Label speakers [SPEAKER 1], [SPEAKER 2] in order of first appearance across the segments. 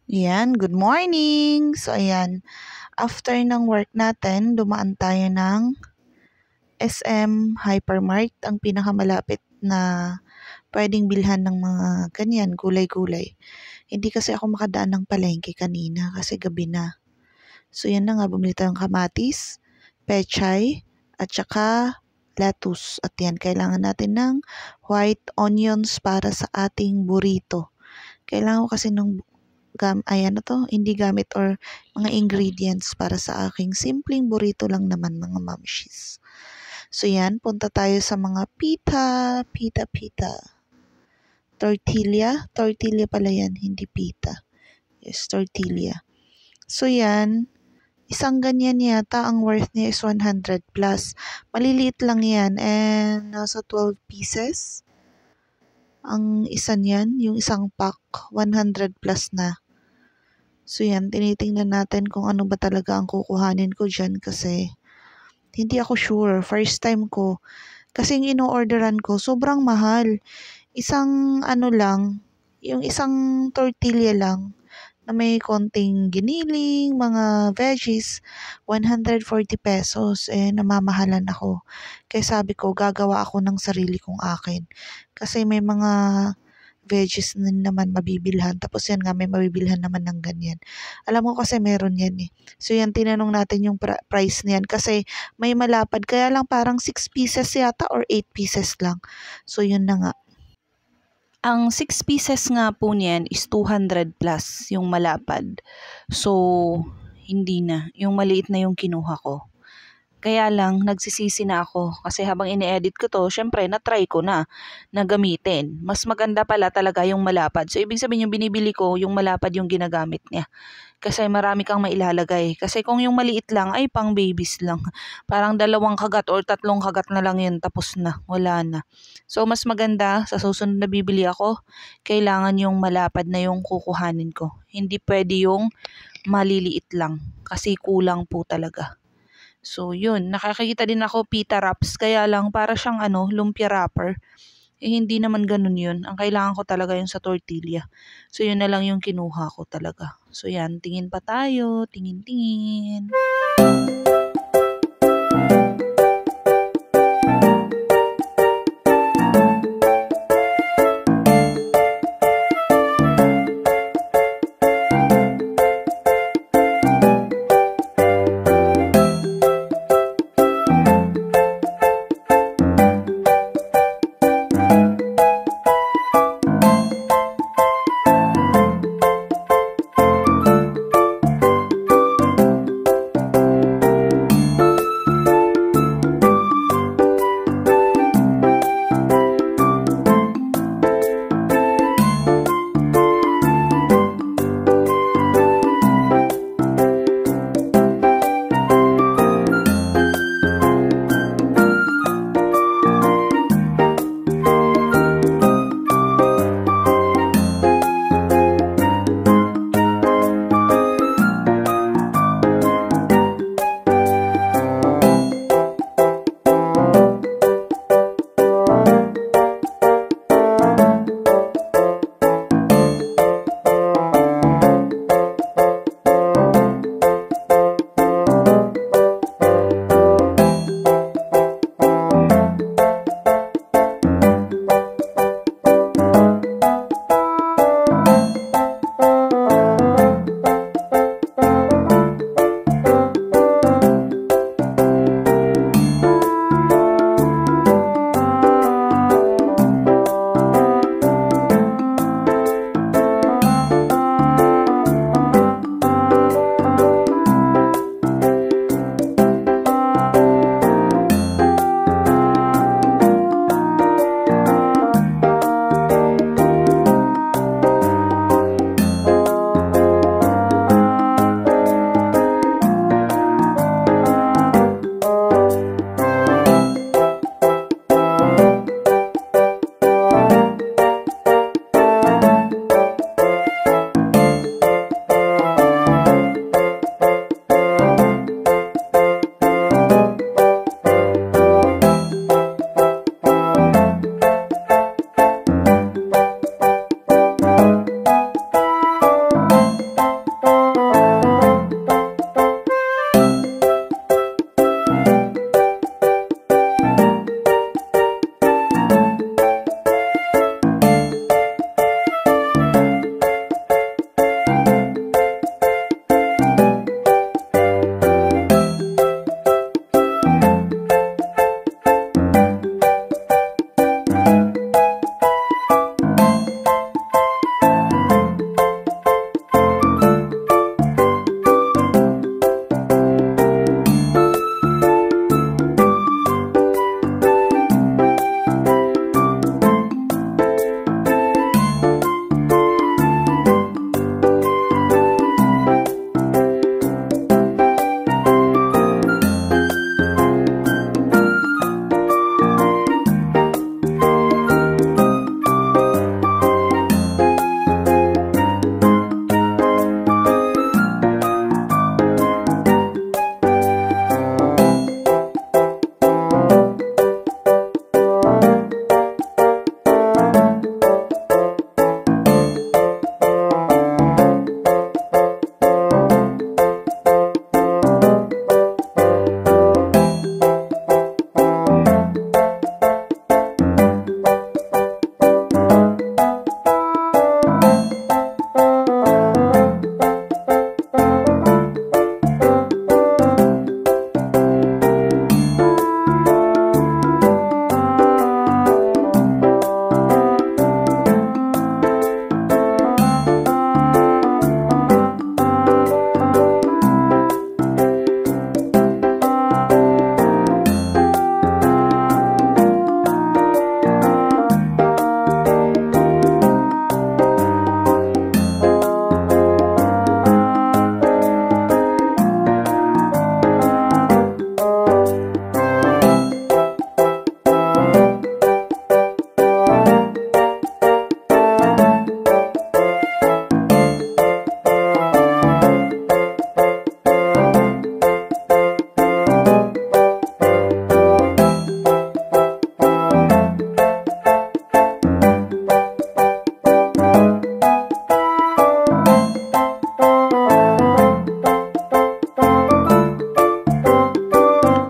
[SPEAKER 1] Yan, good morning! So, ayan, after ng work natin, dumaan tayo ng SM Hypermart, ang pinakamalapit na pwedeng bilhan ng mga ganyan, gulay-gulay. Hindi kasi ako makadaan ng palengke kanina kasi gabi na. So, yan na nga, bumili tayong kamatis, pechay, at saka lettuce. At yan, kailangan natin ng white onions para sa ating burrito. Kailangan ko kasi ng hindi gamit or mga ingredients para sa aking simpleng burrito lang naman mga mamshis. So yan, punta tayo sa mga pita. Tortilla pala yan, hindi pita. Yes, tortilla. So yan, isang ganyan yata, ang worth niya is 100 plus. Maliliit lang yan and nasa 12 pieces. Ang isa niyan, yung isang pack, 100 plus na. So yan, tinitingnan natin kung ano ba talaga ang kukuhanin ko dyan kasi hindi ako sure. First time ko. Kasi yung ino-orderan ko, sobrang mahal. Isang ano lang, yung isang tortilla lang na may konting giniling, mga veggies, 140 pesos. Namamahalan ako. Kaya sabi ko, gagawa ako ng sarili kong akin. Kasi may mga veggies din naman mabibilhan. Tapos yan nga, may mabibilhan naman ng ganyan. Alam ko kasi meron yan eh. So yan, tinanong natin yung price niyan kasi may malapad. Kaya lang parang 6 pieces yata or 8 pieces lang. So yun na nga.
[SPEAKER 2] Ang 6 pieces nga po niyan is 200 plus yung malapad. So, hindi na. Yung maliit na yung kinuha ko. Kaya lang, nagsisisi na ako. Kasi habang ini-edit ko to, syempre, na-try ko na gamitin. Mas maganda pala talaga yung malapad. So, ibig sabihin yung binibili ko, yung malapad yung ginagamit niya. Kasi marami kang mailalagay. Kasi kung yung maliit lang, ay pang babies lang. Parang 2 kagat or 3 kagat na lang yun, tapos na, wala na. So, mas maganda, sa susunod na bibili ako, kailangan yung malapad na yung kukuhanin ko. Hindi pwede yung maliliit lang. Kasi kulang po talaga. So, yun. Nakakita din ako pita wraps. Kaya lang, para siyang lumpia wrapper. Hindi naman ganun yun. Ang kailangan ko talaga yung sa tortilla. So, yun na lang yung kinuha ko talaga. So, yan. Tingin pa tayo. Tingin.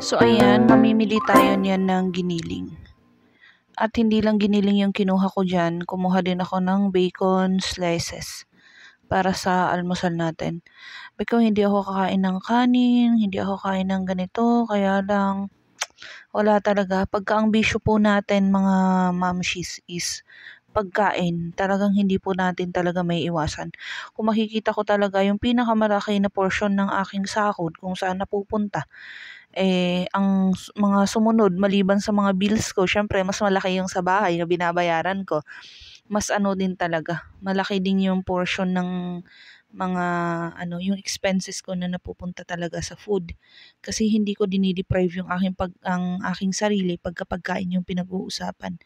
[SPEAKER 2] So ayan, mamimili tayo niyan ng giniling. At hindi lang giniling yung kinuha ko dyan, kumuha din ako ng bacon slices para sa almusal natin. Because hindi ako kakain ng kanin, hindi ako kain ng ganito, kaya lang wala talaga. Pagka ang bisyo po natin mga mamshis is pagkain, talagang hindi po natin talaga may iwasan. Kung makikita ko talaga yung pinakamalaki na portion ng aking sahod kung saan napupunta, ang mga sumunod maliban sa mga bills ko, syempre mas malaki yung sa bahay na binabayaran ko. Mas ano din talaga, malaki din yung portion ng mga yung expenses ko na napupunta talaga sa food. Kasi hindi ko dinideprive ang aking sarili pagka pagkain yung pinag-uusapan.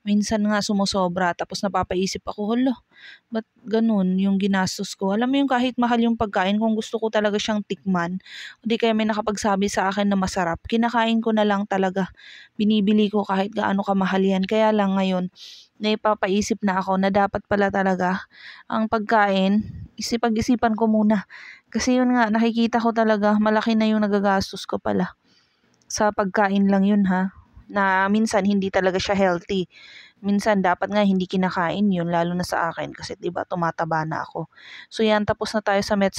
[SPEAKER 2] Minsan nga sumosobra tapos napapaisip ako, hala, ba't ganun yung ginastos ko? Alam mo yung kahit mahal yung pagkain, kung gusto ko talaga siyang tikman, o di kaya may nakapagsabi sa akin na masarap, kinakain ko na lang talaga. Binibili ko kahit gaano kamahal yan. Kaya lang ngayon, naipapaisip na ako na dapat pala talaga ang pagkain, isipag-isipan ko muna. Kasi yun nga, nakikita ko talaga, malaki na yung nagagastos ko pala. Sa pagkain lang yun ha, na minsan hindi talaga siya healthy. Minsan dapat nga hindi kinakain yun, lalo na sa akin kasi 'di ba tumataba na ako. So yan, tapos na tayo sa meat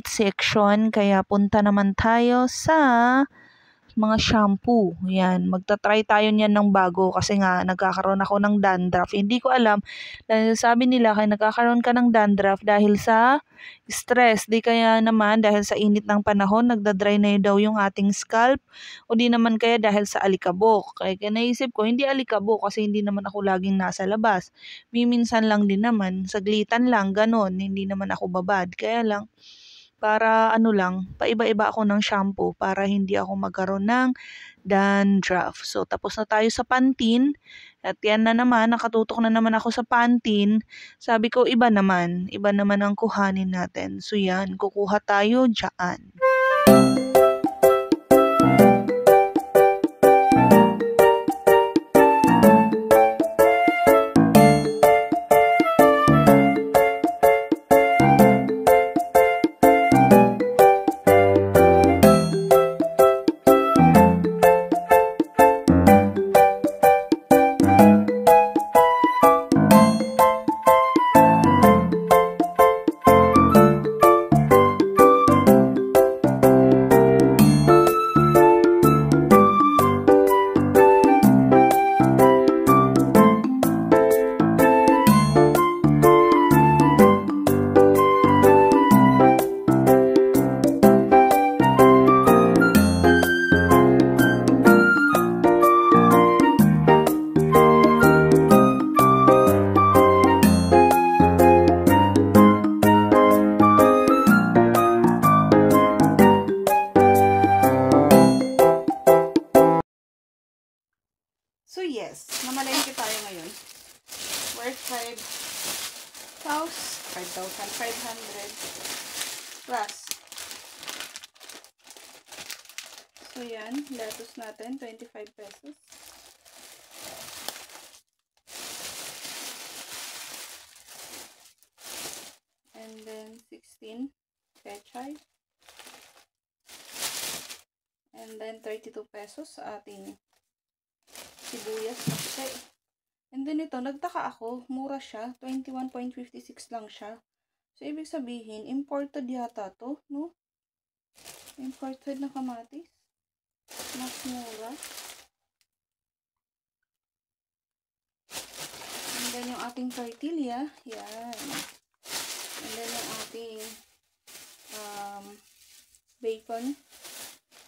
[SPEAKER 2] section, kaya punta naman tayo sa mga shampoo. Yan, magta-try tayo niyan ng bago kasi nga nagkakaroon ako ng dandruff. Hindi ko alam dahil sabi nila kaya nagkakaroon ka ng dandruff dahil sa stress. Di kaya naman dahil sa init ng panahon, nagda-dry na daw yung ating scalp, o di naman kaya dahil sa alikabok. Kaya naisip ko, hindi alikabok kasi hindi naman ako laging nasa labas. Minsan lang din naman, saglitan lang, ganon. Hindi naman ako babad. Kaya lang, para paiba-iba ako ng shampoo para hindi ako magkaroon ng dandruff. So, tapos na tayo sa Pantene. At yan na naman, nakatutok na naman ako sa Pantene. Sabi ko, iba naman ang kuhanin natin. So, yan, kukuha tayo dyan. So yes, namalengke tayo ngayon. Worth 5,500 plus. So yan, lettuce natin, 25 pesos. And then 16 pechay. And then 32 pesos sa ating sibuyas na puti. And then ito, nagtaka ako, mura siya, 21.56 lang siya. So, ibig sabihin, imported yata to, no? Imported na kamatis. Mas mura. And then yung ating tortilla, yan. And then yung ating bacon.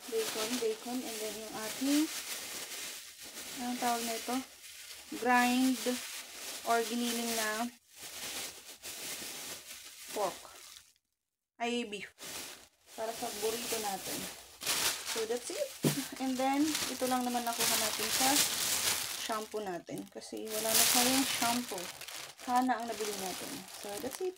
[SPEAKER 2] And then yung ating anong tawag na ito? Grind or giniling na pork. Ay, beef. Para sa burrito natin. So, that's it. And then, ito lang naman nakuha natin sa shampoo natin. Kasi wala na tayong shampoo. Sana ang nabili natin. So, that's it.